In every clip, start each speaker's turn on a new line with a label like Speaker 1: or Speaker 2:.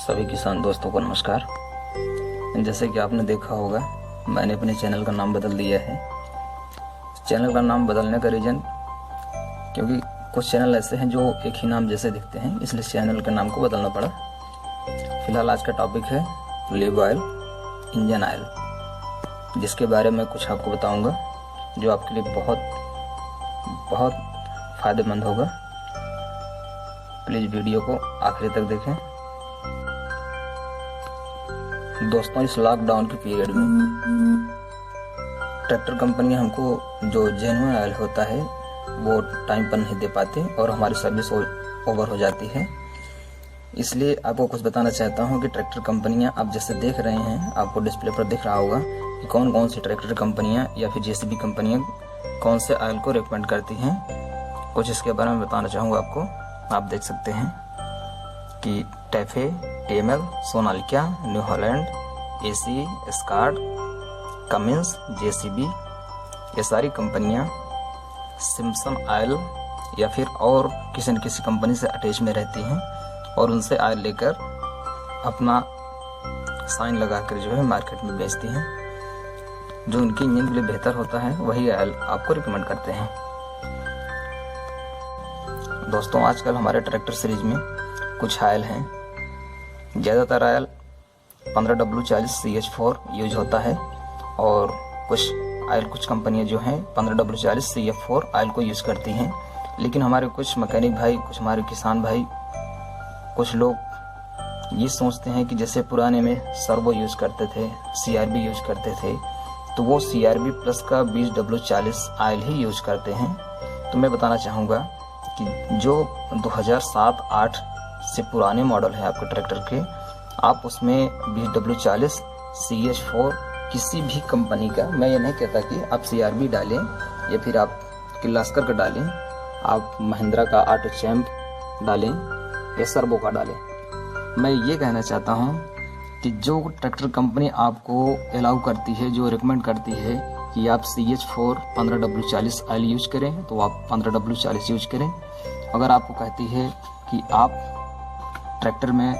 Speaker 1: सभी किसान दोस्तों को नमस्कार। जैसे कि आपने देखा होगा, मैंने अपने चैनल का नाम बदल दिया है। चैनल का नाम बदलने का रीज़न क्योंकि कुछ चैनल ऐसे हैं जो एक ही नाम जैसे दिखते हैं, इसलिए चैनल के नाम को बदलना पड़ा। फिलहाल आज का टॉपिक है लिब ऑयल, इंजन ऑयल, जिसके बारे में कुछ आपको बताऊंगा जो आपके लिए बहुत फ़ायदेमंद होगा। प्लीज़ वीडियो को आखिरी तक देखें। दोस्तों, इस लॉकडाउन के पीरियड में ट्रैक्टर कंपनी हमको जो जेन्युइन ऑयल होता है वो टाइम पर नहीं दे पाते और हमारी सर्विस ओवर हो जाती है। इसलिए आपको कुछ बताना चाहता हूँ कि ट्रैक्टर कंपनियाँ आप जैसे देख रहे हैं, आपको डिस्प्ले पर दिख रहा होगा कि कौन कौन सी ट्रैक्टर कंपनियाँ या फिर जेसीबी कंपनियाँ कौन से ऑयल को रिकमेंड करती हैं। कुछ इसके बारे में बताना चाहूँगा आपको। आप देख सकते हैं कि टैफे, टेमल, Sonalika, New Holland, ACE, Scott, Cummins, JCB, ये सारी कंपनियां सिम्पसन ऑयल या फिर और किसी न किसी कंपनी से अटैच में रहती हैं और उनसे ऑयल लेकर अपना साइन लगाकर जो है मार्केट में बेचती हैं। जो उनके इंजन के लिए बेहतर होता है वही ऑयल आपको रिकमेंड करते हैं। दोस्तों, आजकल हमारे ट्रैक्टर सीरीज में कुछ ऑयल हैं। ज़्यादातर ऑयल 15W40CH4 यूज होता है और कुछ कंपनियां जो हैं 15W40CF4 ऑयल को यूज़ करती हैं। लेकिन हमारे कुछ मैकेनिक भाई, कुछ हमारे किसान भाई, कुछ लोग ये सोचते हैं कि जैसे पुराने में सर्वो यूज़ करते थे, CRB यूज करते थे, तो वो CRB प्लस का 20W40 ऑयल ही यूज करते हैं। तो मैं बताना चाहूँगा कि जो 2007-8 से पुराने मॉडल है आपके ट्रैक्टर के, आप उसमें 20W40CH4 किसी भी कंपनी का, मैं ये नहीं कहता कि आप CRB डालें या फिर आप किर्लोस्कर का डालें, आप महिंद्रा का ऑटो चैम्प डालें या सर्वो का डालें। मैं ये कहना चाहता हूँ कि जो ट्रैक्टर कंपनी आपको अलाउ करती है, जो रिकमेंड करती है कि आप CH4 15W40 ऑयल यूज करें, तो आप 15W40 यूज करें। अगर आपको कहती है कि आप ट्रैक्टर में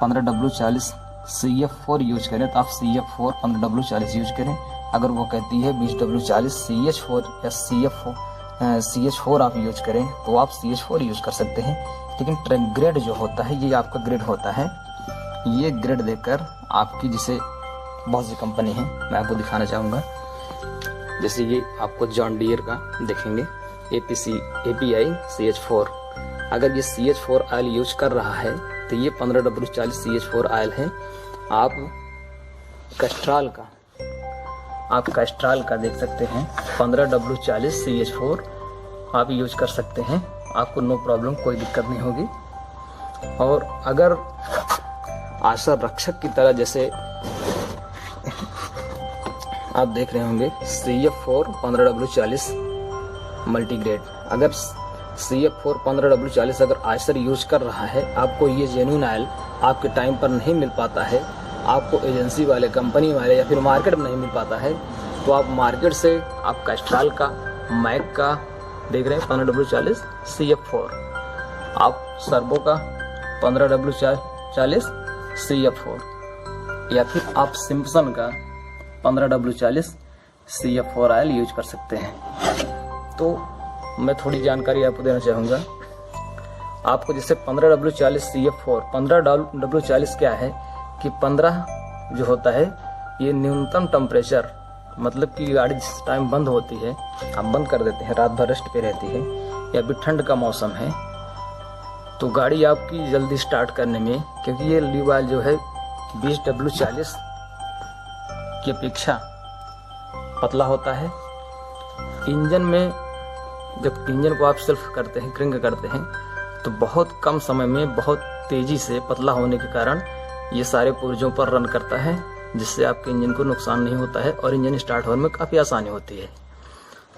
Speaker 1: 15W40CF4 यूज करें, तो आप CF4 15W40 यूज करें। अगर वो कहती है 20W40CH4 या CH4 आप यूज करें, तो आप CH4 यूज कर सकते हैं। लेकिन ट्रैक ग्रेड जो होता है, ये आपका ग्रेड होता है। ये ग्रेड देकर आपकी, जिसे बहुत सी कंपनी है, मैं आपको दिखाना चाहूँगा। जैसे ये आपको जॉन डियर का देखेंगे, API CH4। अगर ये CH4 ऑयल यूज कर रहा है तो ये 15W40CH4 ऑयल है। आप कैस्ट्रॉल का देख सकते हैं, 15W40CH4 आप यूज कर सकते हैं। आपको नो प्रॉब्लम, कोई दिक्कत नहीं होगी। और अगर आशा रक्षक की तरह, जैसे आप देख रहे होंगे CF4 15W40 मल्टीग्रेड, अगर CF4 15W40 अगर आयसर यूज कर रहा है, आपको ये जेन्युइन ऑयल आपके टाइम पर नहीं मिल पाता है, आपको एजेंसी वाले, कंपनी वाले या फिर मार्केट में नहीं मिल पाता है, तो आप मार्केट से आप कैस्ट्रॉल का, मैक का देख रहे हैं 15W40 CF4, आप सर्वो का 15W40 CF4 या फिर आप सिम्पसन का 15W40 CF4 ऑयल यूज कर सकते हैं। तो मैं थोड़ी जानकारी आपको देना चाहूँगा। आपको जैसे 15W40 CF4, 15W40 क्या है कि 15 जो होता है ये न्यूनतम टेम्परेचर, मतलब कि गाड़ी जिस टाइम बंद होती है, आप बंद कर देते हैं, रात भर रेस्ट पे रहती है, या फिर ठंड का मौसम है, तो गाड़ी आपकी जल्दी स्टार्ट करने में, क्योंकि ये लिब ऑयल जो है 20W40 की अपेक्षा पतला होता है। इंजन में जब इंजन को आप सेल्फ करते हैं, क्रिंग करते हैं, तो बहुत कम समय में बहुत तेजी से पतला होने के कारण ये सारे पुर्जों पर रन करता है, जिससे आपके इंजन को नुकसान नहीं होता है और इंजन स्टार्ट होने में काफ़ी आसानी होती है।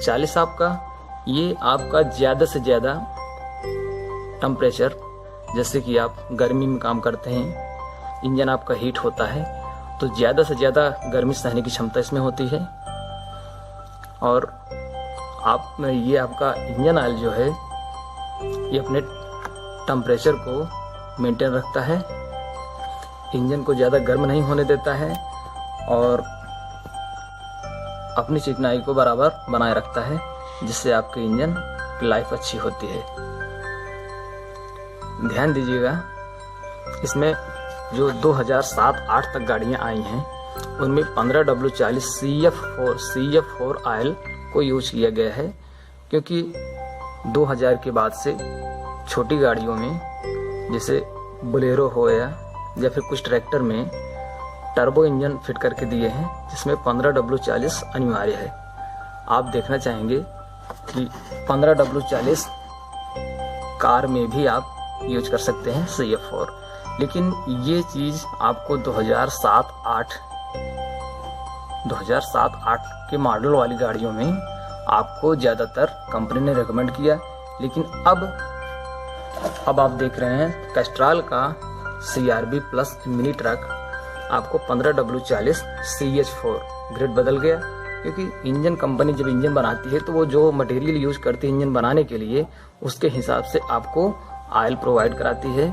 Speaker 1: 40 ये आपका ज़्यादा से ज़्यादा टेम्परेचर, जैसे कि आप गर्मी में काम करते हैं, इंजन आपका हीट होता है, तो ज़्यादा से ज़्यादा गर्मी सहने की क्षमता इसमें होती है। और आप में ये आपका इंजन ऑयल जो है, ये अपने टेम्परेचर को मेंटेन रखता है, इंजन को ज़्यादा गर्म नहीं होने देता है और अपनी चिकनाई को बराबर बनाए रखता है, जिससे आपके इंजन की लाइफ अच्छी होती है। ध्यान दीजिएगा, इसमें जो 2007-8 तक गाड़ियाँ आई हैं उनमें 15W40 CF4 ऑयल को यूज किया गया है, क्योंकि 2000 के बाद से छोटी गाड़ियों में जैसे बोलेरो हो या फिर कुछ ट्रैक्टर में टर्बो इंजन फिट करके दिए हैं, जिसमें 15W40 अनिवार्य है। आप देखना चाहेंगे कि 15W40 कार में भी आप यूज कर सकते हैं CF4, लेकिन ये चीज़ आपको 2007-8 के मॉडल वाली गाड़ियों में आपको ज़्यादातर कंपनी ने रेकमेंड किया। लेकिन अब आप देख रहे हैं कैस्ट्रॉल का CRB प्लस मिनी ट्रक आपको 15W40 CH4 ग्रेड बदल गया, क्योंकि इंजन कंपनी जब इंजन बनाती है तो वो जो मटेरियल यूज करती है इंजन बनाने के लिए, उसके हिसाब से आपको ऑयल प्रोवाइड कराती है,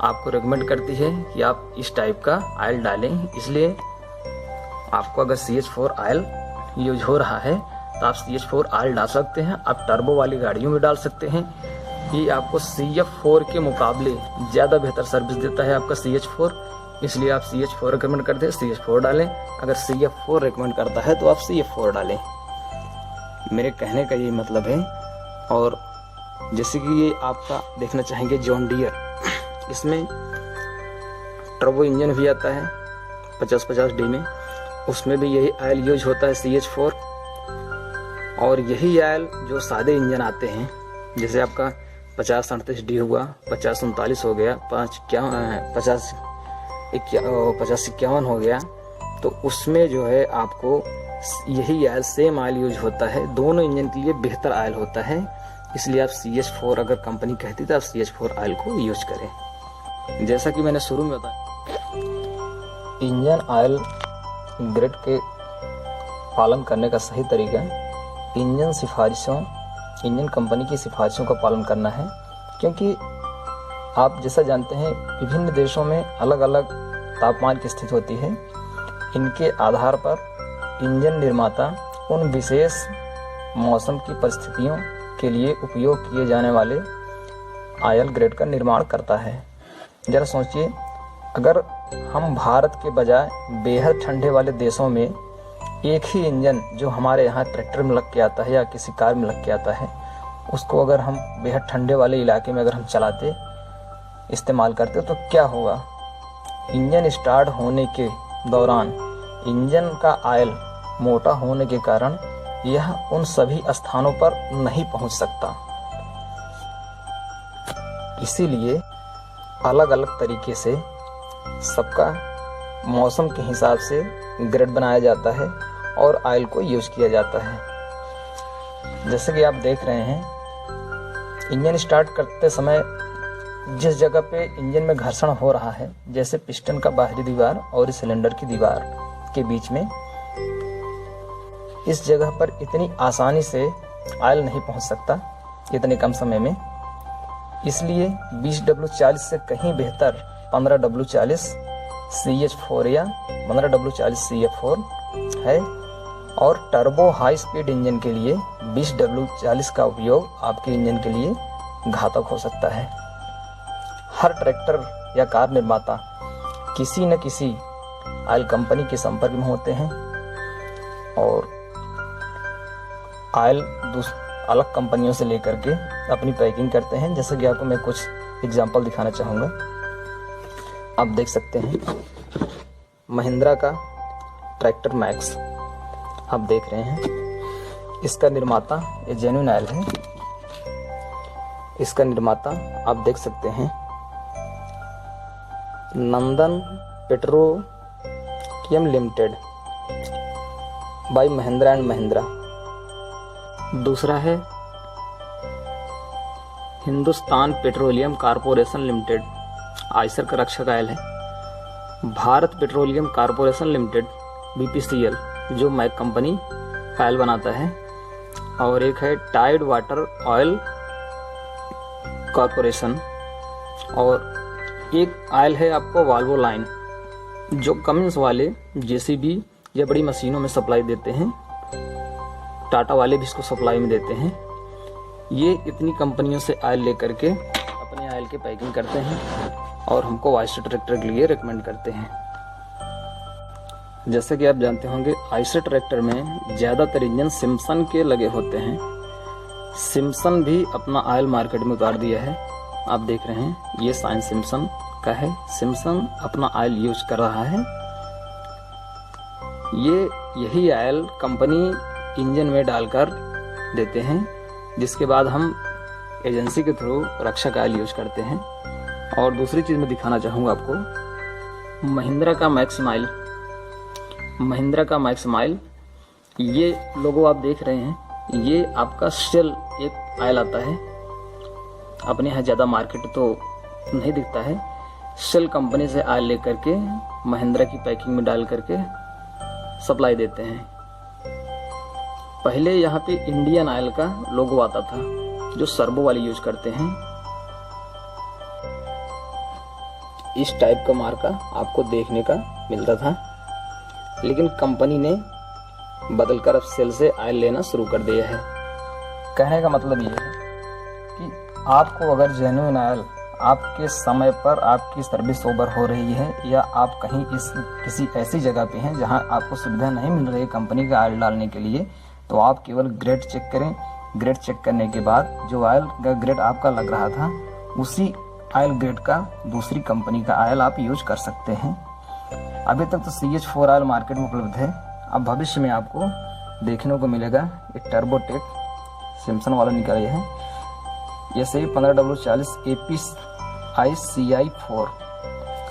Speaker 1: आपको रेकमेंड करती है कि आप इस टाइप का ऑयल डालें। इसलिए आपको अगर CH4 ऑयल यूज हो रहा है तो आप CH4 ऑयल डाल सकते हैं। आप टर्बो वाली गाड़ियों में डाल सकते हैं। ये आपको CF4 के मुकाबले ज़्यादा बेहतर सर्विस देता है आपका CH4, इसलिए आप CH4 रिकमेंड करते हैं CH4 डालें। अगर CF4 रिकमेंड करता है तो आप CF4 डालें। मेरे कहने का यही मतलब है। और जैसे कि ये आपका देखना चाहेंगे जॉन डियर, इसमें टर्बो इंजन भी आता है 50-50D में, उसमें भी यही ऑयल यूज होता है CH4। और यही ऑयल जो सादे इंजन आते हैं, जैसे आपका 50-38D हुआ, 50-39 हो गया, 50-51 हो गया, तो उसमें जो है आपको यही ऑयल सेम ऑयल यूज होता है। दोनों इंजन के लिए बेहतर ऑयल होता है, इसलिए आप CH4 अगर कंपनी कहती तो आप CH4 ऑयल को यूज करें। जैसा कि मैंने शुरू में बताया, इंजन ऑयल ग्रेड के पालन करने का सही तरीका इंजन कंपनी की सिफारिशों का पालन करना है, क्योंकि आप जैसा जानते हैं विभिन्न देशों में अलग अलग तापमान की स्थिति होती है। इनके आधार पर इंजन निर्माता उन विशेष मौसम की परिस्थितियों के लिए उपयोग किए जाने वाले ऑयल ग्रेड का निर्माण करता है। जरा सोचिए, अगर हम भारत के बजाय बेहद ठंडे वाले देशों में एक ही इंजन जो हमारे यहाँ ट्रैक्टर में लग के आता है या किसी कार में लग के आता है, उसको अगर हम बेहद ठंडे वाले इलाके में अगर हम चलाते, इस्तेमाल करते, तो क्या होगा? इंजन स्टार्ट होने के दौरान इंजन का ऑयल मोटा होने के कारण यह उन सभी स्थानों पर नहीं पहुंच सकता। इसीलिए अलग अलग तरीके से सबका मौसम के हिसाब से ग्रेड बनाया जाता है और ऑयल को यूज किया जाता है। जैसे कि आप देख रहे हैं, इंजन स्टार्ट करते समय जिस जगह पे इंजन में घर्षण हो रहा है, जैसे पिस्टन का बाहरी दीवार और सिलेंडर की दीवार के बीच में, इस जगह पर इतनी आसानी से ऑयल नहीं पहुंच सकता इतने कम समय में। इसलिए 20W40 से कहीं बेहतर 15W40 CH4 या 15W40 CF4 है। और टर्बो हाई स्पीड इंजन के लिए 20W40 का उपयोग आपके इंजन के लिए घातक हो सकता है। हर ट्रैक्टर या कार निर्माता किसी न किसी ऑयल कंपनी के संपर्क में होते हैं और ऑयल अलग कंपनियों से लेकर के अपनी पैकिंग करते हैं। जैसे कि आपको मैं कुछ एग्जांपल दिखाना चाहूँगा। आप देख सकते हैं महिंद्रा का ट्रैक्टर मैक्स, आप देख रहे हैं। इसका निर्माता ये जेन्युइन ऑयल है। इसका निर्माता आप देख सकते हैं Nandan petroleum limited by Mahindra and Mahindra. दूसरा है Hindustan petroleum corporation limited, Eicher का रक्षक ऑयल है। Bharat petroleum corporation limited BPCL जो मैक कंपनी का ऑयल बनाता है। और एक है टाइड वाटर ऑयल कॉर्पोरेशन, और एक आयल है आपको वाल्वो लाइन, जो कमिंस वाले जेसीबी या बड़ी मशीनों में सप्लाई देते हैं, टाटा वाले भी इसको सप्लाई में देते हैं। ये इतनी कंपनियों से आयल लेकर के अपने आयल की पैकिंग करते हैं और हमको आइसर ट्रैक्टर के लिए रिकमेंड करते हैं। जैसे कि आप जानते होंगे, आइसर ट्रैक्टर में ज़्यादातर इंजन सिम्पसन के लगे होते हैं। सिम्पसन भी अपना आयल मार्केट में उतार दिया है। आप देख रहे हैं ये साइन सिम्पसन का है। सिम्पसन अपना आयल यूज कर रहा है। यही आयल कंपनी इंजन में डालकर देते हैं, जिसके बाद हम एजेंसी के थ्रू रक्षक आयल यूज करते हैं। और दूसरी चीज़ मैं दिखाना चाहूँगा आपको, महिंद्रा का मैक्समाइल। महिंद्रा का मैक्समाइल, ये लोगो आप देख रहे हैं, ये आपका शेल एक आयल आता है। अपने यहाँ ज़्यादा मार्केट तो नहीं दिखता है। शेल कंपनी से आयल लेकर के महिंद्रा की पैकिंग में डाल करके सप्लाई देते हैं। पहले यहाँ पे इंडियन आयल का लोगो आता था, जो सर्वो वाले यूज करते हैं। इस टाइप का मार्का आपको देखने का मिलता था, लेकिन कंपनी ने बदलकर अब सेल से आयल लेना शुरू कर दिया है। कहने का मतलब ये है कि आपको अगर जेन्युइन आयल आपके समय पर आपकी सर्विस ओवर हो रही है, या आप कहीं किसी ऐसी जगह पे हैं जहां आपको सुविधा नहीं मिल रही है कंपनी का आयल डालने के लिए, तो आप केवल ग्रेड चेक करें। ग्रेड चेक करने के बाद जो आयल का ग्रेड आपका लग रहा था, उसी आयल ग्रेड का दूसरी कंपनी का आयल आप यूज कर सकते हैं। अभी तक तो CH4 आयल मार्केट में उपलब्ध है। अब भविष्य में आपको देखने को मिलेगा एक टर्बोटेक सिम्पसन वाला निकाले हैं। ये सही 15W40 API CI4,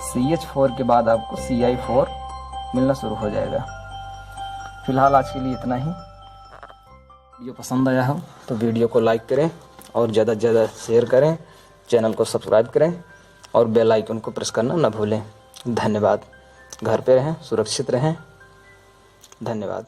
Speaker 1: CH4 के बाद आपको CI4 मिलना शुरू हो जाएगा। फिलहाल आज के लिए इतना ही। वीडियो पसंद आया हो तो वीडियो को लाइक करें और ज़्यादा से ज़्यादा शेयर करें, चैनल को सब्सक्राइब करें और बेल आइकन को प्रेस करना न भूलें। धन्यवाद। घर पे रहें, सुरक्षित रहें। धन्यवाद।